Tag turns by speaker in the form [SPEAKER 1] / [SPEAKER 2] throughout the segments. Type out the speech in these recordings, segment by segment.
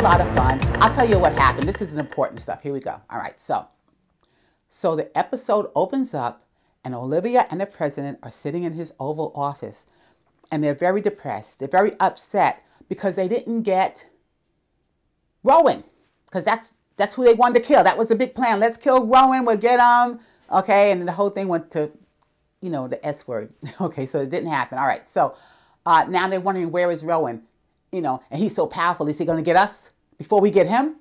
[SPEAKER 1] lot of fun. I'll tell you what happened. This is important stuff. Here we go. All right, so the episode opens up, and Olivia and the president are sitting in his Oval Office, and they're very depressed. They're very upset because they didn't get Rowan, because that's who they wanted to kill. That was the big plan. Let's kill Rowan. We'll get him. Okay, and then the whole thing went to, the S word. Okay, so it didn't happen. All right, so now they're wondering, where is Rowan? And he's so powerful. Is he going to get us before we get him?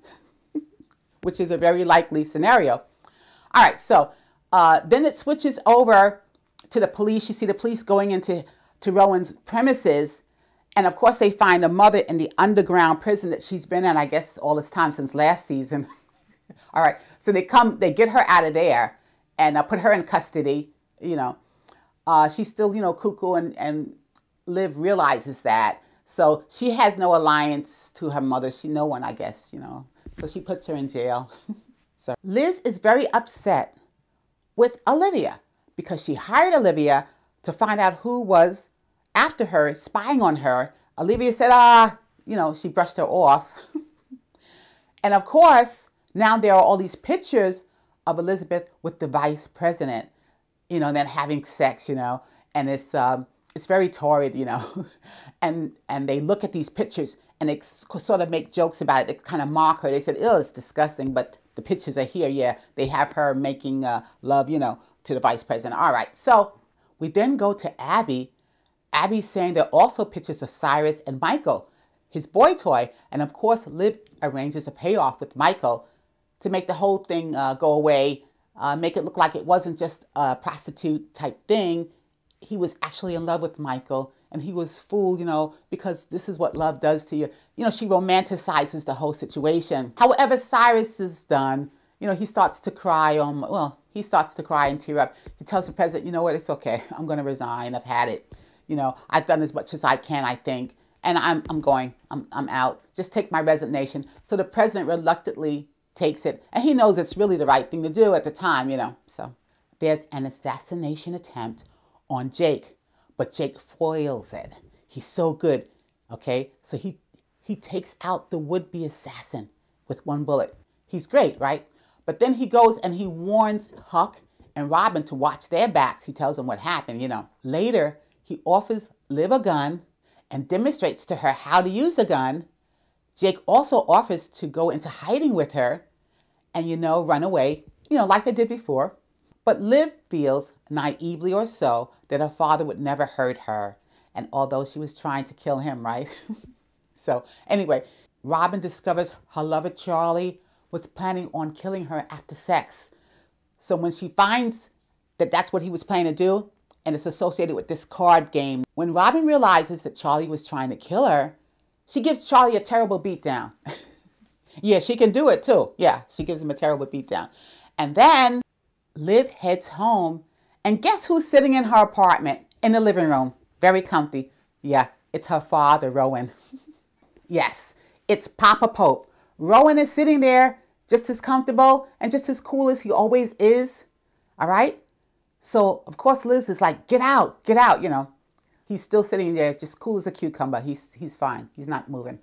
[SPEAKER 1] Which is a very likely scenario. All right, so then it switches over to the police. You see the police going into Rowan's premises. And of course, they find a mother in the underground prison that she's been in, I guess, all this time since last season. All right, so they get her out of there and put her in custody. She's still, cuckoo, and Liv realizes that. So she has no alliance to her mother. No one, I guess, So she puts her in jail. So Liz is very upset with Olivia because she hired Olivia to find out who was after her, spying on her. Olivia said, she brushed her off. And of course, now there are all these pictures of Elizabeth with the vice president, then having sex, and it's very torrid, and they look at these pictures and they sort of make jokes about it. They kind of mock her. They said, "Ew, it's disgusting," but the pictures are here. Yeah, they have her making love, to the vice president. All right, so we then go to Abby. Abby's saying there are also pictures of Cyrus and Michael, his boy toy. And of course, Liv arranges a payoff with Michael to make the whole thing go away, make it look like it wasn't just a prostitute type thing. He was actually in love with Michael, and he was fooled, because this is what love does to you. She romanticizes the whole situation. However, Cyrus is done. He starts to cry. He starts to cry and tear up. He tells the president, "You know what? It's okay. I'm going to resign. I've had it. I've done as much as I can, I think. And I'm out. Just take my resignation." So the president reluctantly takes it. And he knows it's really the right thing to do at the time, So there's an assassination attempt on Jake. But Jake foils it. He's so good. Okay? So he takes out the would-be assassin with one bullet. He's great, right? But then he goes and he warns Huck and Robin to watch their backs. He tells them what happened, Later, he offers Liv a gun and demonstrates to her how to use a gun. Jake also offers to go into hiding with her and, run away, like they did before. But Liv feels, naively or so, that her father would never hurt her. And although she was trying to kill him, right? So anyway, Robin discovers her lover, Charlie, was planning on killing her after sex. So when she finds that that's what he was planning to do, and it's associated with this card game, when Robin realizes that Charlie was trying to kill her, she gives Charlie a terrible beatdown. Yeah, she can do it too. Yeah, she gives him a terrible beatdown. And then Liv heads home, and guess who's sitting in her apartment in the living room? Very comfy. Yeah, it's her father, Rowan. Yes, it's Papa Pope. Rowan is sitting there just as comfortable and just as cool as he always is. All right? So, of course, Liz is like, get out, He's still sitting there just cool as a cucumber. He's fine. He's not moving.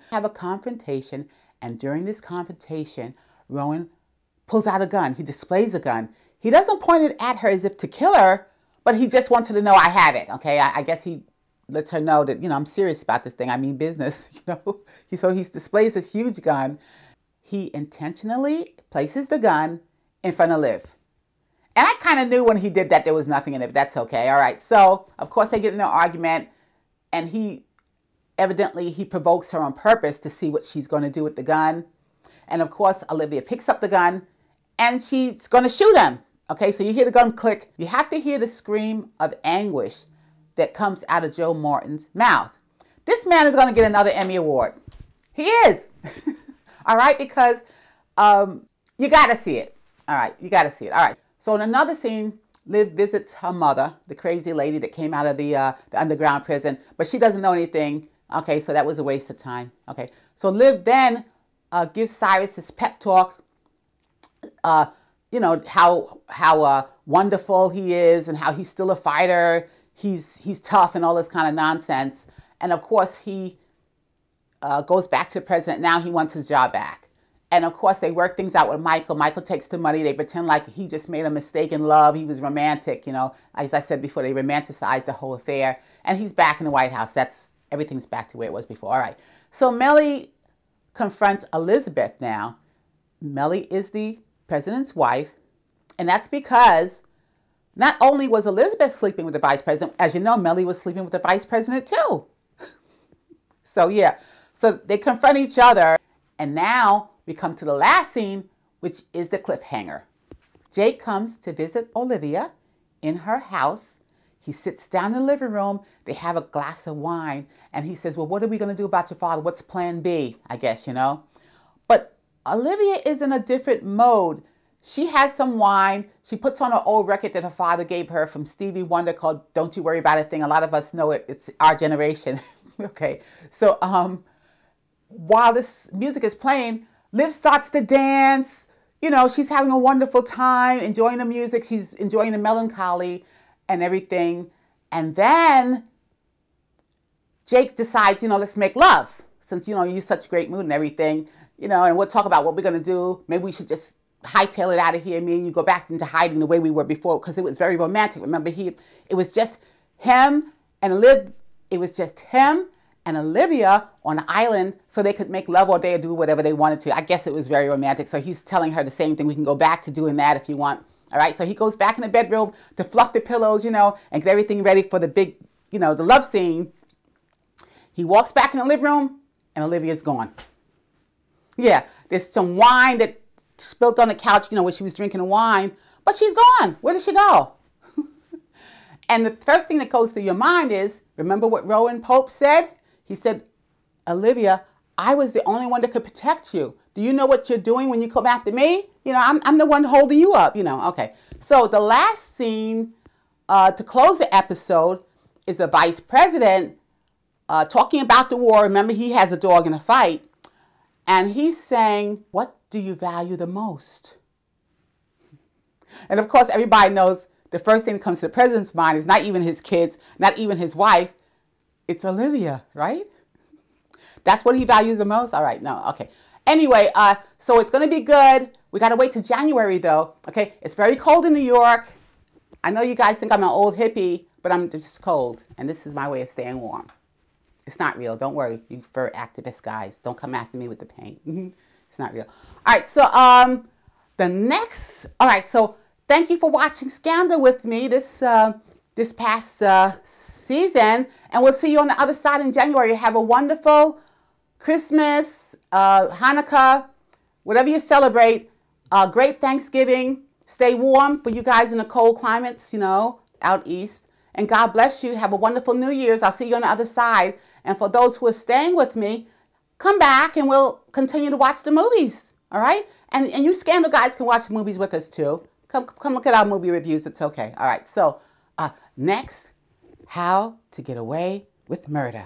[SPEAKER 1] Have a confrontation, and during this confrontation, Rowan pulls out a gun. He displays a gun. He doesn't point it at her as if to kill her, but he just wants her to know, I have it, okay? I guess he lets her know that, I'm serious about this thing. I mean business, So he displays this huge gun. He intentionally places the gun in front of Liv. And I kind of knew when he did that there was nothing in it, but that's okay. All right, so of course they get in an argument, and he provokes her on purpose to see what she's going to do with the gun. And of course, Olivia picks up the gun, and she's going to shoot him. Okay, so you hear the gun click. You have to hear the scream of anguish that comes out of Joe Martin's mouth. This man is going to get another Emmy Award. He is. All right, because you got to see it. All right, you got to see it. All right. So in another scene, Liv visits her mother, the crazy lady that came out of the underground prison, but she doesn't know anything. Okay, so that was a waste of time. Okay, so Liv then gives Cyrus this pep talk, how wonderful he is and how he's still a fighter. He's tough and all this kind of nonsense. And of course, he goes back to the president. Now he wants his job back. And of course, they work things out with Michael. Michael takes the money. They pretend like he just made a mistake in love. He was romantic, you know. As I said before, they romanticize the whole affair. And he's back in the White House. Everything's back to where it was before. All right. So Mellie confronts Elizabeth now. Mellie is the president's wife. And that's because not only was Elizabeth sleeping with the vice president, as you know, Mellie was sleeping with the vice president too. So yeah, so they confront each other. And now we come to the last scene, which is the cliffhanger. Jake comes to visit Olivia in her house. He sits down in the living room. They have a glass of wine. And he says, well, what are we going to do about your father? What's plan B, I guess, you know? But Olivia is in a different mode. She has some wine. She puts on an old record that her father gave her from Stevie Wonder called Don't You Worry About a Thing. A lot of us know it. It's our generation. Okay. So while this music is playing, Liv starts to dance. You know, she's having a wonderful time, enjoying the music. She's enjoying the melancholy and everything. And then Jake decides, you know, let's make love. Since, you know, you're such a great mood and everything, you know, and we'll talk about what we're going to do. Maybe we should just hightail it out of here. Me and you go back into hiding the way we were before, because it was very romantic. Remember, it was just him and Liv. It was just him and Olivia on an island, so they could make love all day or do whatever they wanted to. I guess it was very romantic. So he's telling her the same thing. We can go back to doing that if you want. All right. So he goes back in the bedroom to fluff the pillows, you know, and get everything ready for the big, you know, the love scene. He walks back in the living room and Olivia's gone. Yeah. There's some wine that spilled on the couch, you know, where she was drinking the wine, but she's gone. Where did she go? And the first thing that goes through your mind is, remember what Rowan Pope said? He said, Olivia, I was the only one that could protect you. Do you know what you're doing when you come after me? You know, I'm the one holding you up, you know. Okay. So the last scene to close the episode is the vice president talking about the war. Remember, he has a dog in a fight. And he's saying, what do you value the most? And of course, everybody knows the first thing that comes to the president's mind is not even his kids, not even his wife. It's Olivia, right? That's what he values the most? All right, no, okay. Anyway, so it's going to be good. We got to wait till January, though. Okay, it's very cold in New York. I know you guys think I'm an old hippie, but I'm just cold. And this is my way of staying warm. It's not real. Don't worry, you fur activist guys. Don't come after me with the paint. It's not real. All right, so so thank you for watching Scandal with me this past season. And we'll see you on the other side in January. Have a wonderful Christmas, Hanukkah, whatever you celebrate. Great Thanksgiving. Stay warm for you guys in the cold climates, you know, out east. And God bless you. Have a wonderful New Year's. I'll see you on the other side. And for those who are staying with me, come back and we'll continue to watch the movies. All right? And you Scandal guys can watch the movies with us too. Come look at our movie reviews. It's okay. All right. So next, how to get away with murder.